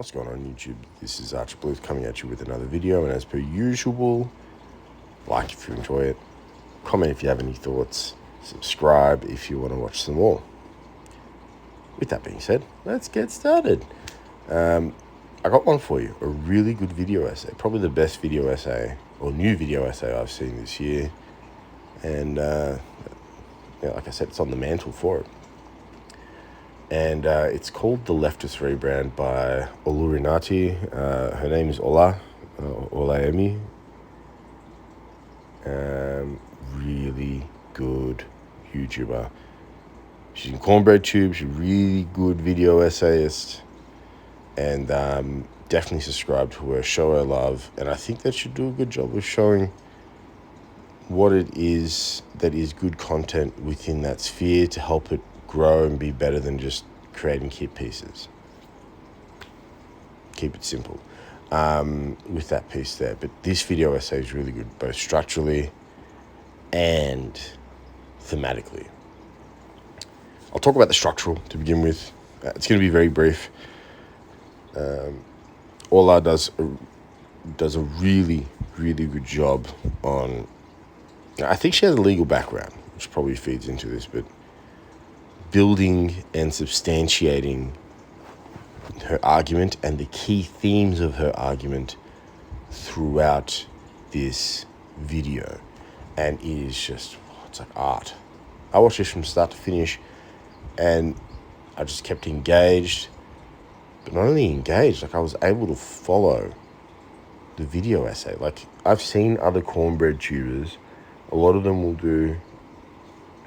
What's going on YouTube? This is Archibald coming at you with another video, and as per usual, like if you enjoy it, comment if you have any thoughts, subscribe if you want to watch some more. With that being said, let's get started. I got one for you, a really good video essay, probably the best video essay or new video essay I've seen this year, and like I said, it's on the mantle for it. And it's called The Leftist Rebrand by Olurinati. Her name is Olaemi. Really good YouTuber. She's in Cornbread Tube. She's a really good video essayist. And definitely subscribe to her, show her love. And I think that she'll do a good job of showing what it is that is good content within that sphere to help it grow and be better than just creating kit pieces. Keep it simple with that piece there. But this video essay is really good, both structurally and thematically. I'll talk about the structural to begin with. It's going to be very brief. Ola does a really, really good job on... I think she has a legal background, which probably feeds into this, but building and substantiating her argument and the key themes of her argument throughout this video. And it is just, it's like art. I watched this from start to finish and I just kept engaged, but not only engaged, like I was able to follow the video essay. Like I've seen other cornbread tubers, a lot of them will do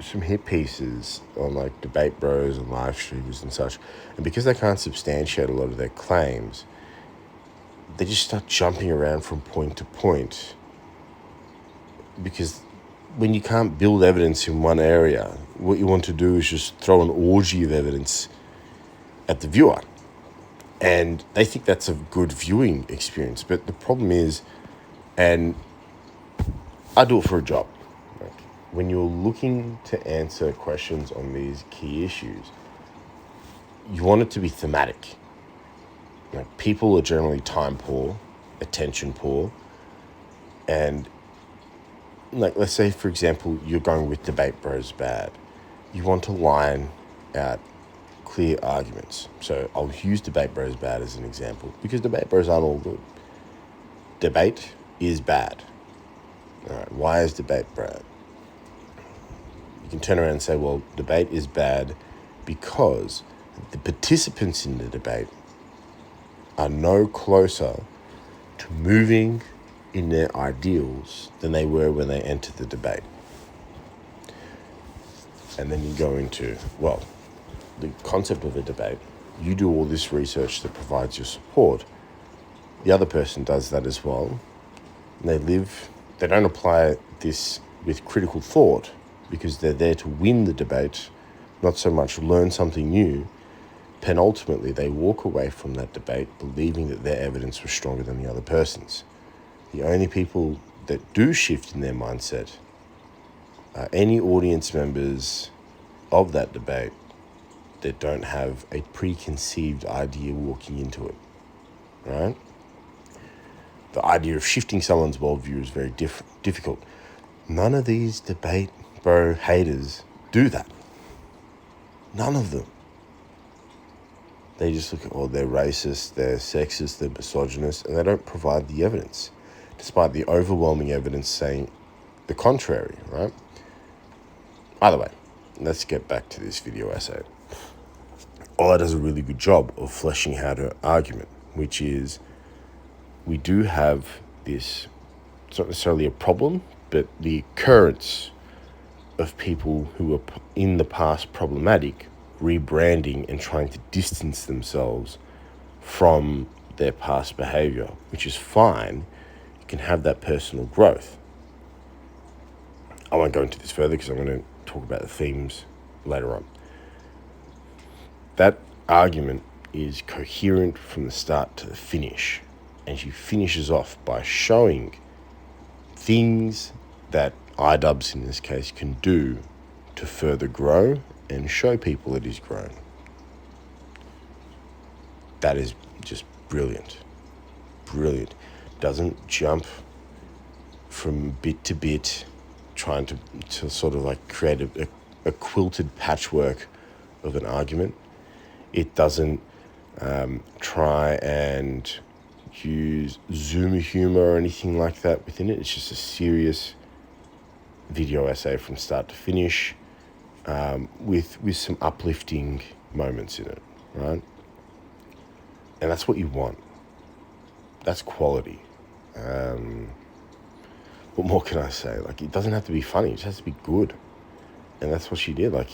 some hit pieces on like debate bros and live streamers and such, and because they can't substantiate a lot of their claims, they just start jumping around from point to point, because when you can't build evidence in one area, what you want to do is just throw an orgy of evidence at the viewer, and they think that's a good viewing experience. But the problem is, and I do it for a job, when you're looking to answer questions on these key issues, you want it to be thematic. Like, people are generally time poor, attention poor, and like, let's say, for example, you're going with debate bros bad. You want to line out clear arguments. So I'll use debate bros bad as an example, because debate bros aren't all good. Debate is bad. All right, why is debate bad? You can turn around and say, well, debate is bad because the participants in the debate are no closer to moving in their ideals than they were when they entered the debate. And then you go into, well, the concept of a debate. You do all this research that provides your support. The other person does that as well. And they don't apply this with critical thought, because they're there to win the debate, not so much learn something new. Penultimately, they walk away from that debate believing that their evidence was stronger than the other person's. The only people that do shift in their mindset are any audience members of that debate that don't have a preconceived idea walking into it, right? The idea of shifting someone's worldview is very difficult. None of these debate bro haters do that. None of them. They just look at, oh, they're racist, they're sexist, they're misogynist, and they don't provide the evidence, despite the overwhelming evidence saying the contrary, right? Either way, let's get back to this video essay. Ola does a really good job of fleshing out her argument, which is, we do have this, it's not necessarily a problem, but the occurrence of people who were in the past problematic rebranding and trying to distance themselves from their past behavior, which is fine. You can have that personal growth. I won't go into this further because I'm going to talk about the themes later on. That argument is coherent from the start to the finish, and she finishes off by showing things that iDubbbz in this case can do to further grow and show people that he's grown. That is just brilliant. Brilliant. Doesn't jump from bit to bit, trying to sort of like create a quilted patchwork of an argument. It doesn't try and use Zoomer humor or anything like that within it. It's just a serious video essay from start to finish, with some uplifting moments in it, right? And that's what you want. That's quality. What more can I say? Like, it doesn't have to be funny. It just has to be good. And that's what she did. Like,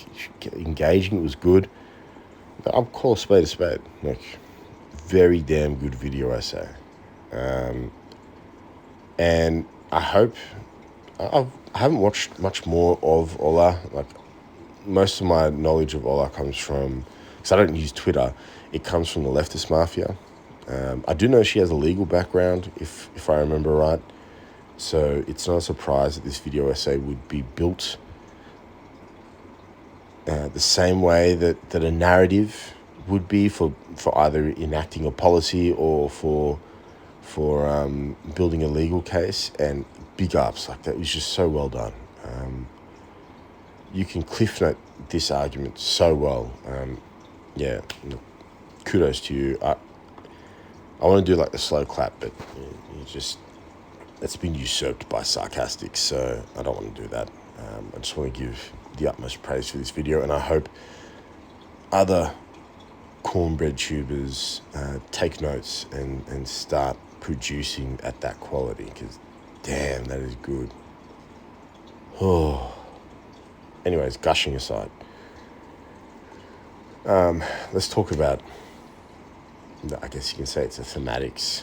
engaging, it was good. I'll call a spade a spade. Like, very damn good video essay. And I hope... I haven't watched much more of Ola. Like, most of my knowledge of Ola comes from... Because I don't use Twitter. It comes from the leftist mafia. I do know she has a legal background, if I remember right. So it's not a surprise that this video essay would be built the same way that a narrative would be for either enacting a policy or for building a legal case. And big ups, like, that was just so well done. You can cliff note this argument so well. Yeah, kudos to you. I want to do like the slow clap, but you just, it's been usurped by sarcastic, so I don't want to do that. I just want to give the utmost praise for this video, and I hope other cornbread tubers take notes and start producing at that quality, because damn, that is good. Oh. Anyways, gushing aside, let's talk about, I guess you can say it's the thematics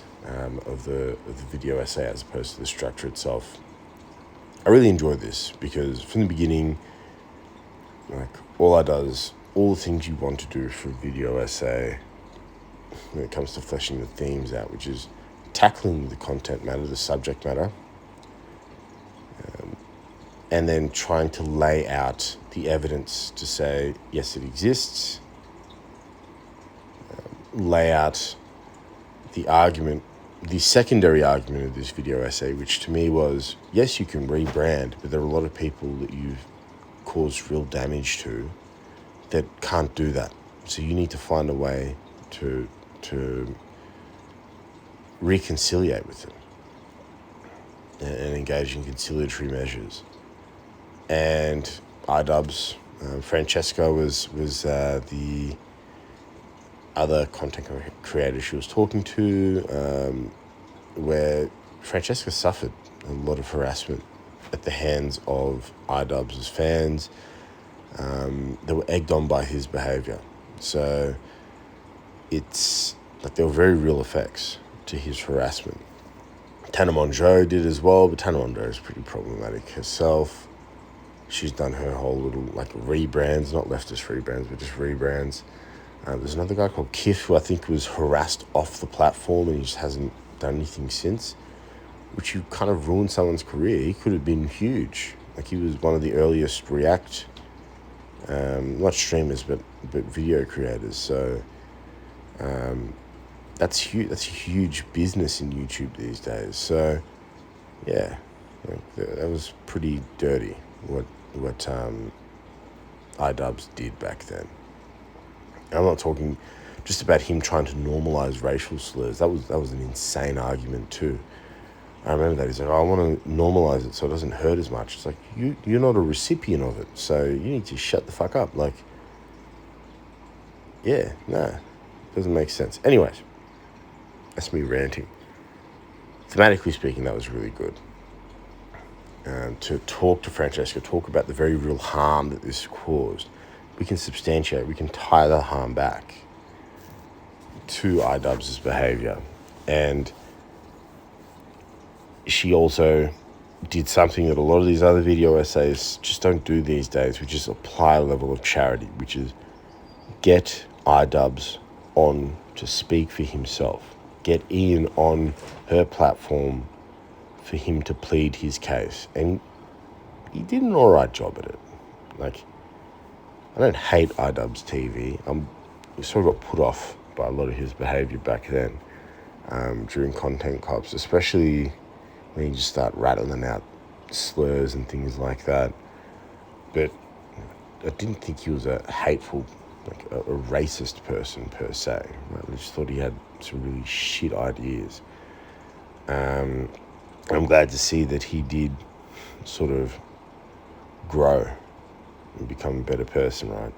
of the video essay as opposed to the structure itself. I really enjoyed this because from the beginning, like, all the things you want to do for a video essay when it comes to fleshing the themes out, which is tackling the content matter, the subject matter, and then trying to lay out the evidence to say, yes, it exists, lay out the argument, the secondary argument of this video essay, which to me was, yes, you can rebrand, but there are a lot of people that you've caused real damage to that can't do that. So you need to find a way to reconciliate with them and engage in conciliatory measures. And iDubbbz, Francesca was the other content creator she was talking to, where Francesca suffered a lot of harassment at the hands of iDubbbz's fans. They were egged on by his behaviour. So it's like there were very real effects to his harassment. Tana Mongeau did as well, but Tana Mongeau is pretty problematic herself. She's done her whole little like rebrands, not leftist rebrands, but just rebrands. There's another guy called Kif who I think was harassed off the platform and he just hasn't done anything since, which you kind of ruined someone's career. He could have been huge. Like, he was one of the earliest React, not streamers, but video creators. So that's huge. That's a huge business in YouTube these days. So yeah, like, that was pretty dirty what iDubbbz did back then. I'm not talking just about him trying to normalize racial slurs. That was an insane argument too. I remember that. He's like, oh, I want to normalize it so it doesn't hurt as much. It's like, you're not a recipient of it, so you need to shut the fuck up. Like, yeah, nah, doesn't make sense. Anyways, that's me ranting. Thematically speaking, that was really good. To talk to Francesca, talk about the very real harm that this caused. We can substantiate, we can tie the harm back to iDubbbz's behaviour. And she also did something that a lot of these other video essays just don't do these days, which is apply a level of charity, which is get iDubbbz on to speak for himself. Get Ian on her platform for him to plead his case. And he did an all right job at it. Like, I don't hate iDubbbz TV. I sort of got put off by a lot of his behaviour back then. during content cops, especially when you just start rattling out slurs and things like that. But I didn't think he was a hateful, like a racist person per se. Right? I just thought he had some really shit ideas. I'm glad to see that he did sort of grow and become a better person, right?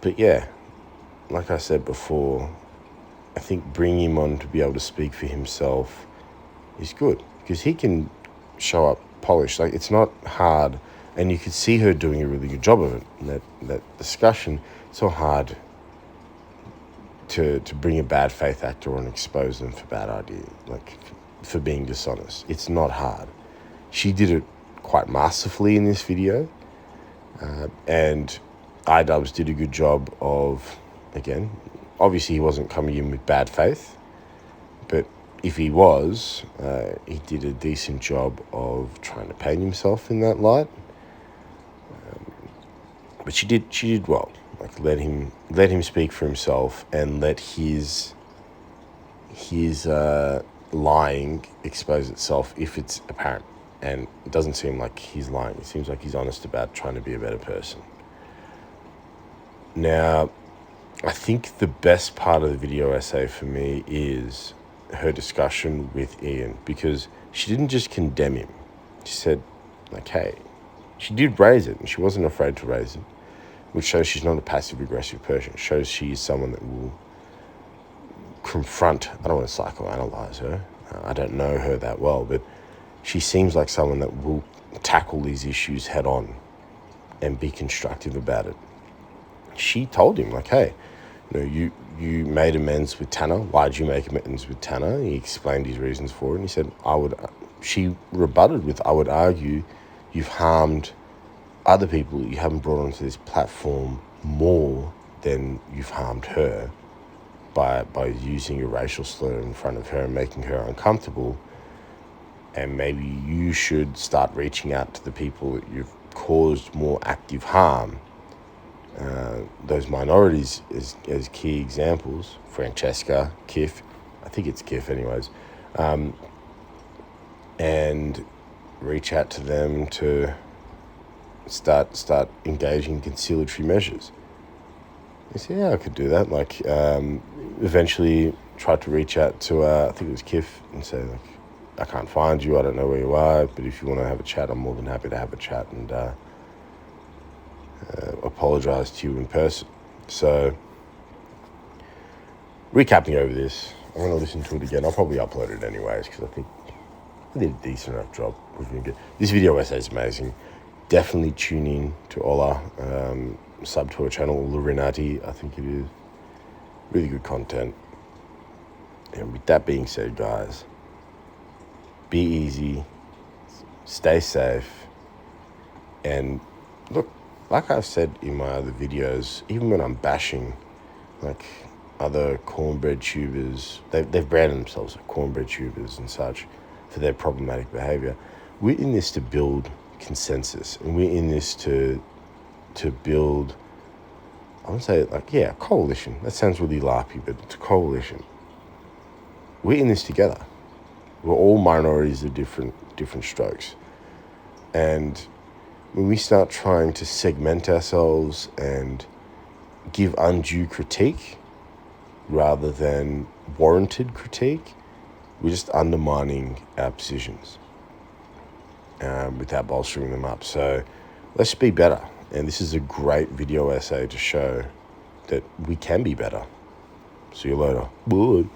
But yeah, like I said before, I think bringing him on to be able to speak for himself is good because he can show up polished. Like, it's not hard, and you could see her doing a really good job of it in that discussion. It's not hard to bring a bad faith actor on and expose them for bad ideas, like for being dishonest. It's not hard. She did it quite masterfully in this video, and iDubbbz did a good job of, again, obviously he wasn't coming in with bad faith, but if he was, he did a decent job of trying to paint himself in that light. But she did well. Like, let him speak for himself and let his lying expose itself if it's apparent. And it doesn't seem like he's lying. It seems like he's honest about trying to be a better person. Now, I think the best part of the video essay for me is her discussion with Ian, because she didn't just condemn him. She said, like, hey, she did raise it, and she wasn't afraid to raise it, which shows she's not a passive-aggressive person. It shows she is someone that will confront. I don't want to psychoanalyze her. I don't know her that well, but she seems like someone that will tackle these issues head on and be constructive about it. She told him, like, hey, you made amends with Tanner. Why'd you make amends with Tanner? He explained his reasons for it, and he said, she rebutted with, I would argue you've harmed other people you haven't brought onto this platform more than you've harmed her by using a racial slur in front of her and making her uncomfortable. And maybe you should start reaching out to the people that you've caused more active harm. Those minorities as key examples, Francesca, Kif, I think it's Kif anyways, and reach out to them to start engaging in conciliatory measures. I said, yeah, I could do that. Like, eventually tried to reach out to, I think it was Kif, and say, like, I can't find you, I don't know where you are, but if you want to have a chat, I'm more than happy to have a chat and apologise to you in person. So, recapping over this, I'm going to listen to it again. I'll probably upload it anyways, because I think I did a decent enough job. This video essay is amazing. Definitely tune in to Ola, sub to her channel, Lurinati, I think it is. Really good content. And with that being said, guys, be easy, stay safe, and look, like I've said in my other videos, even when I'm bashing like other cornbread tubers, they've branded themselves like cornbread tubers and such for their problematic behavior. We're in this to build consensus, and we're in this to build, I would say, like, yeah, coalition. That sounds really larpy, but it's a coalition. We're in this together. We're all minorities of different strokes. And when we start trying to segment ourselves and give undue critique rather than warranted critique, we're just undermining our positions without bolstering them up. So let's be better. And this is a great video essay to show that we can be better. See you later. Bye.